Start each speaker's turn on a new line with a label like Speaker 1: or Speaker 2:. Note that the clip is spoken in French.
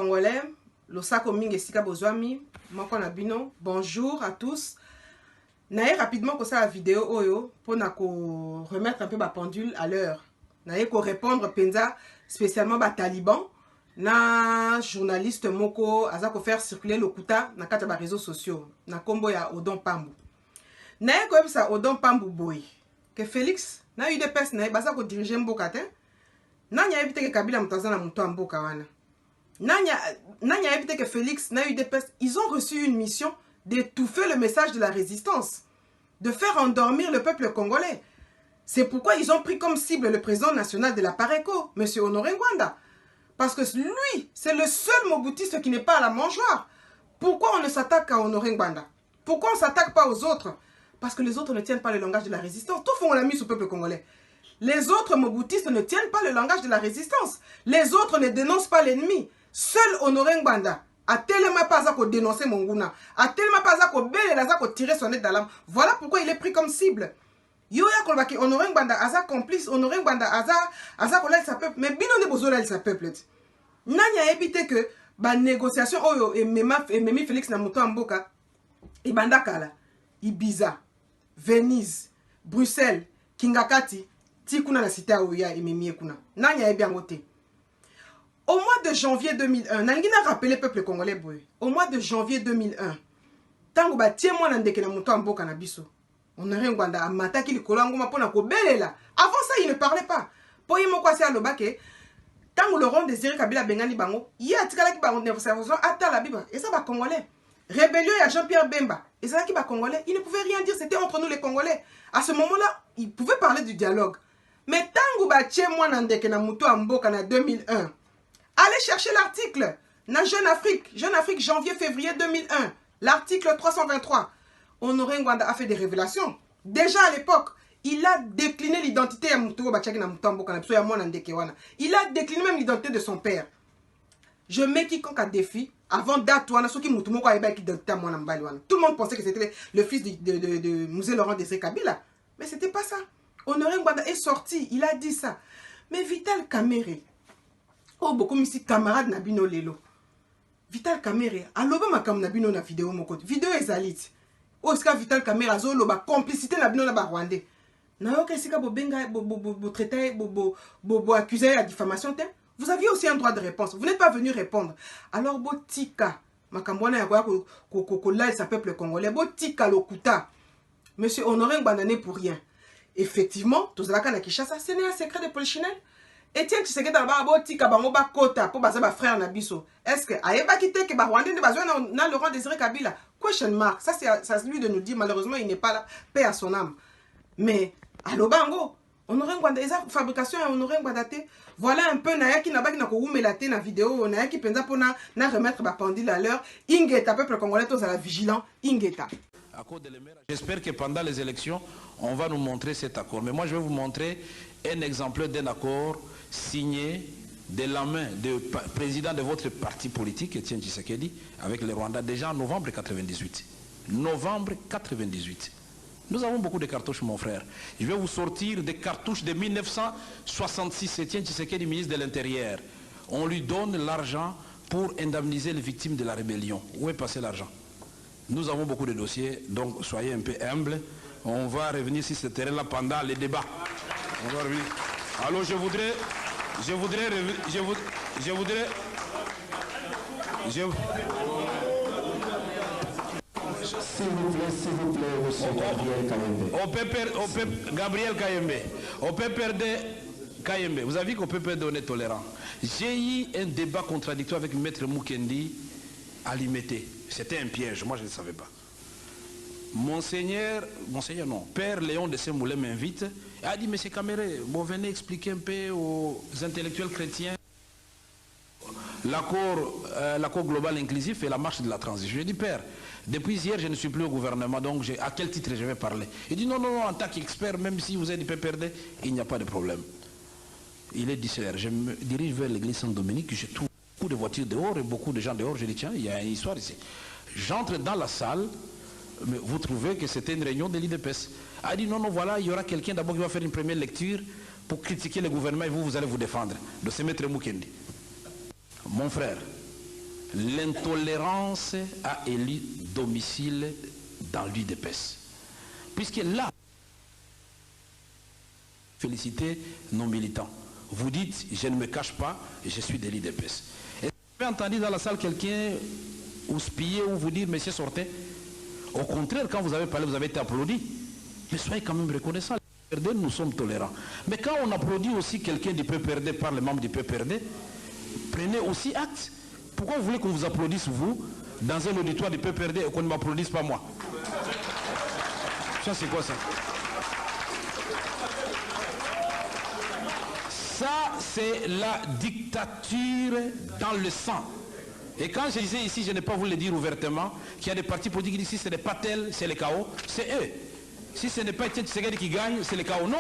Speaker 1: Congolais, Losako Mingi Sika Bozwami, Moko Nabino, bonjour à tous. Naye rapidement que ça la vidéo oyo pour remettre un peu ma pendule à l'heure. Naye ko répondre penza spécialement ba taliban na journaliste moko azako faire circuler le kuta na kata ba réseaux sociaux na kombo ya Odon Pambu. Naye ko ça Odon Pambu boy que Félix na UDPS naye bazako diriger mboka te. Nanya éviter que Kabila mutazana muto mboka wana. Nanya éviter que Félix na UDPS ils ont reçu une mission d'étouffer le message de la résistance, de faire endormir le peuple congolais. C'est pourquoi ils ont pris comme cible le président national de la Pareco, M. Honoré Ngwanda. Parce que lui, c'est le seul moboutiste qui n'est pas à la mangeoire. Pourquoi on ne s'attaque qu'à Honoré Ngwanda? Pourquoi on ne s'attaque pas aux autres? Parce que les autres ne tiennent pas le langage de la résistance. Tout fond on l'a mis sur le peuple congolais. Les autres moboutistes ne tiennent pas le langage de la résistance. Les autres ne dénoncent pas l'ennemi. Seul Honoré Ngwanda a tellement pas à dénoncer Monguna, a tellement pas à tirer son nez d'alarme. Voilà pourquoi il est pris comme cible. Yoya kolbaki Honoré Ngwanda aza complice, Honoré Ngwanda aza kolal sa peuple, mais bino ne bozolal sa peuple. Nanya évité que ba négociation oyo et Memi Félix na muto mboka et bandakala, Ibiza, Venise, Bruxelles, Kingakati, tikuna na cité oya et Memi ekuna. Nanya bien voté. Au mois de janvier 2001, Nangina a rappelé le peuple congolais boy. Au mois de janvier 2001, tango ba tie moi ndeke na muto mboka na biso. Honoré Ngwanda a mataki likolo ngoma pona ko belela. Avant ça, il ne parlait pas. Poye moko ase alobake, tango Laurent Désiré Kabila bengani bango, yi atikala ki bango négociation ata la biba. Et ça ba congolais. Rébellion à Jean-Pierre Bemba. Et ça qui ba congolais, il ne pouvait rien dire, c'était entre nous les Congolais. À ce moment-là, il pouvait parler du dialogue. Mais tango ba tie moi ndeke na muto mboka na 2001. Allez chercher l'article. Na Jeune Afrique, janvier-février 2001. L'article 323. Honoré Ngwanda a fait des révélations. Déjà à l'époque, il a décliné l'identité à Moutouro Bachaki na Moutamboka na Psoya Mwana Ndekewana. Il a décliné même l'identité de son père. Je mets quiconque à défi, avant Datouana, ceux qui Moutoumoko a été identité à Mwana Mbaliwana. Tout le monde pensait que c'était le fils de Mouzé Laurent Désiré Kabila. Mais c'était pas ça. Honoré Ngwanda est sorti, il a dit ça. Mais Vital Kamere, oh, beaucoup ici camarade Nabino Lelo. Vital Kamere, aloba makam Nabino na vidéo moko. Vidéo ezalite. Oscar Vital Kamere azolo ba complicité Nabino na ba Rwandais. Na yo kesika bo benga bo traiter bo accuser à diffamation te. Vous aviez aussi un droit de réponse. Vous n'êtes pas venu répondre. Alors bo tika makambwana ya ko la sa peuple congolais bo tika lokuta. Monsieur Honoré Ngwanda n'est pour rien. Effectivement, tozalaka na Kinshasa, ce n'est un secret de polichinelle. Etienne Tshisekedi alaba botika bango ba kota pour baza ba frère na biso. Est-ce que ayeba kité que ba Rwandais ne bazwa na Laurent Désiré Kabila? Question mark. Ça c'est à lui de nous dire, malheureusement il n'est pas là, paix à son âme. Mais alobango, Honoré Ngwanda eza fabrication ya Honoré Ngwanda te. Voilà un peu nayaki na baki na ko umela te na vidéo, nayaki penza pona na remettre ba pendule à l'heure. Ingeta peuple congolais tous à la vigilant, ingeta.
Speaker 2: J'espère que pendant les élections, on va nous montrer cet accord. Mais moi, je vais vous montrer un exemplaire d'un accord signé de la main du président de votre parti politique, Etienne Tshisekedi, avec le Rwanda, déjà en novembre 1998. Novembre 1998. Nous avons beaucoup de cartouches, mon frère. Je vais vous sortir des cartouches de 1966. Etienne Tshisekedi, ministre de l'Intérieur. On lui donne l'argent pour indemniser les victimes de la rébellion. Où est passé l'argent? Nous avons beaucoup de dossiers, donc soyez un peu humbles. On va revenir sur ce terrain-là pendant les débats. On va revenir. Alors s'il vous plaît, monsieur Gabriel Kayembe. On peut perdre Kayembe. Vous avez vu qu'on peut perdre, on est tolérant. J'ai eu un débat contradictoire avec Maître Mukendi à Limité. C'était un piège, moi je ne savais pas. Monseigneur non, Père Léon de Saint-Moulin m'invite et a dit, Monsieur Kamere, bon, venez expliquer un peu aux intellectuels chrétiens l'accord global inclusif et la marche de la transition. Je dis, Père, depuis hier je ne suis plus au gouvernement, donc à quel titre je vais parler? Il dit, non, en tant qu'expert, même si vous êtes du PPRD, il n'y a pas de problème. Il est 10h, je me dirige vers l'église Saint-Dominique, je trouve beaucoup de voitures dehors et beaucoup de gens dehors, je dis, tiens, il y a une histoire ici. J'entre dans la salle, mais vous trouvez que c'était une réunion de l'IDPS. Elle a dit non, voilà, il y aura quelqu'un d'abord qui va faire une première lecture pour critiquer le gouvernement et vous allez vous défendre de ce maître Mukendi. Mon frère, l'intolérance a élu domicile dans l'UDPS. Puisque là, félicitez nos militants. Vous dites, je ne me cache pas, je suis de l'UDPS. Et vous avez entendu dans la salle quelqu'un houspiller ou vous dire, monsieur, sortez. Au contraire, quand vous avez parlé, vous avez été applaudi. Mais soyez quand même reconnaissants. Nous sommes tolérants. Mais quand on applaudit aussi quelqu'un du PPRD par les membres du PPRD, prenez aussi acte. Pourquoi vous voulez qu'on vous applaudisse, vous, dans un auditoire du PPRD et qu'on ne m'applaudisse pas moi? Ça, c'est quoi ça? Ça, c'est la dictature dans le sang. Et quand je disais ici, je n'ai pas voulu le dire ouvertement, qu'il y a des partis politiques qui disent si ce n'est pas tel, c'est le chaos, c'est eux. Si ce n'est pas Étienne Tshisekedi qui gagne, c'est le chaos. Non!